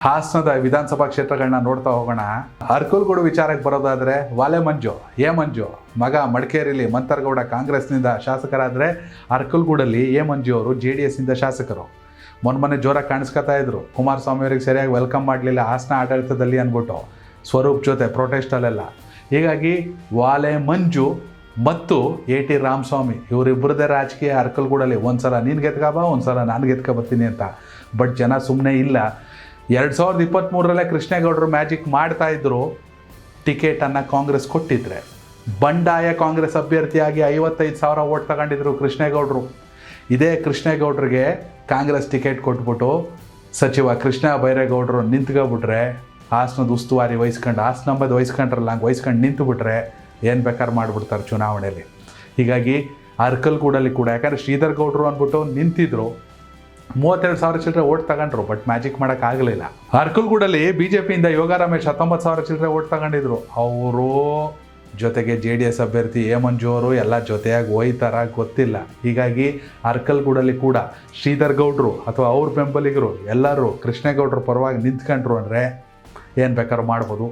ಹಾಸನದ ವಿಧಾನಸಭಾ ಕ್ಷೇತ್ರಗಳನ್ನ ನೋಡ್ತಾ ಹೋಗೋಣ. ಅರ್ಕಲ್ಗೂಡು ವಿಚಾರಕ್ಕೆ ಬರೋದಾದ್ರೆ ವಾಲೆ ಮಂಜು, ಮಂಜು ಮಗ ಮಡಿಕೇರಿಲಿ ಮಂತರಗೌಡ ಕಾಂಗ್ರೆಸ್ನಿಂದ ಶಾಸಕರಾದರೆ ಅರ್ಕಲ್ಗೂಡಲ್ಲಿ ಮಂಜು ಅವರು JDS ಇಂದ ಶಾಸಕರು. ಮೊನ್ನೆ ಜೋರಾಗಿ ಕಾಣಿಸ್ಕೊತಾ ಇದ್ರು, ಕುಮಾರಸ್ವಾಮಿ ಅವರಿಗೆ ಸರಿಯಾಗಿ ವೆಲ್ಕಮ್ ಮಾಡಲಿಲ್ಲ ಹಾಸನ ಆಡಳಿತದಲ್ಲಿ ಅಂದ್ಬಿಟ್ಟು ಸ್ವರೂಪ್ ಜೊತೆ ಪ್ರೊಟೆಸ್ಟಲ್ಲೆಲ್ಲ. ಹೀಗಾಗಿ ವಾಲೆ ಮಂಜು ಮತ್ತು AT ರಾಮಸ್ವಾಮಿ ಇವರಿಬ್ಬರದೇ ರಾಜಕೀಯ ಅರ್ಕಲ್ಗೂಡಲ್ಲಿ. ಒಂದ್ಸಲ ನೀನು ಗೆದ್ಕಬ, ಒಂದ್ಸಲ ನಾನು ಗೆದ್ಕೊಬತ್ತೀನಿ ಅಂತ. ಬಟ್ ಜನ ಸುಮ್ಮನೆ ಇಲ್ಲ. 2023ರಲ್ಲೇ ಕೃಷ್ಣೇಗೌಡರು ಮ್ಯಾಜಿಕ್ ಮಾಡ್ತಾಯಿದ್ರು. ಟಿಕೆಟನ್ನು ಕಾಂಗ್ರೆಸ್ ಕೊಟ್ಟಿದ್ರೆ ಬಂಡಾಯ ಕಾಂಗ್ರೆಸ್ ಅಭ್ಯರ್ಥಿಯಾಗಿ 55,000 ಓಟ್ ತಗೊಂಡಿದ್ರು ಕೃಷ್ಣೇಗೌಡರು. ಇದೇ ಕೃಷ್ಣೇಗೌಡರಿಗೆ ಕಾಂಗ್ರೆಸ್ ಟಿಕೆಟ್ ಕೊಟ್ಬಿಟ್ಟು ಸಚಿವ ಕೃಷ್ಣ ಬೈರೇಗೌಡರು ನಿಂತ್ಕೊಬಿಟ್ರೆ, ಹಾಸನದ ಉಸ್ತುವಾರಿ ವಹಿಸ್ಕೊಂಡು, ಹಾಸನಂಬದು ವಹಿಸ್ಕೊಂಡ್ರಲ್ಲ, ಹಂಗೆ ವಹಿಸ್ಕೊಂಡು ನಿಂತುಬಿಟ್ರೆ ಏನು ಬೇಕಾದ್ರೆ ಮಾಡಿಬಿಡ್ತಾರೆ ಚುನಾವಣೆಯಲ್ಲಿ. ಹೀಗಾಗಿ ಅರ್ಕಲ್ಗೂಡಲ್ಲಿ ಕೂಡ, ಯಾಕಂದರೆ ಶ್ರೀಧರ್ ಗೌಡರು ಅಂದ್ಬಿಟ್ಟು ನಿಂತಿದ್ರು, 32,000 ಚಿಲ್ಲರೆ ಓಟ್ ತಗೊಂಡ್ರು. ಬಟ್ ಮ್ಯಾಜಿಕ್ ಮಾಡೋಕ್ಕಾಗಲಿಲ್ಲ. ಅರ್ಕಲ್ಗೂಡಲ್ಲಿ BJPಯಿಂದ ಯೋಗ ರಮೇಶ್ 19,000 ಚಿಲ್ಲರೆ ಓಟ್ ತಗೊಂಡಿದ್ರು. ಅವರು ಜೊತೆಗೆ JDS ಅಭ್ಯರ್ಥಿ ಮಂಜು ಅವರು ಎಲ್ಲ ಜೊತೆಯಾಗಿ ಹೋಯ್ತಾರ ಗೊತ್ತಿಲ್ಲ. ಹೀಗಾಗಿ ಅರ್ಕಲ್ಗೂಡಲ್ಲಿ ಕೂಡ ಶ್ರೀಧರ್ ಗೌಡರು ಅಥವಾ ಅವ್ರ ಬೆಂಬಲಿಗರು ಎಲ್ಲರೂ ಕೃಷ್ಣೇಗೌಡರ ಪರವಾಗಿ ನಿಂತ್ಕೊಂಡ್ರು ಅಂದರೆ ಏನು ಬೇಕಾದ್ರೂ ಮಾಡ್ಬೋದು.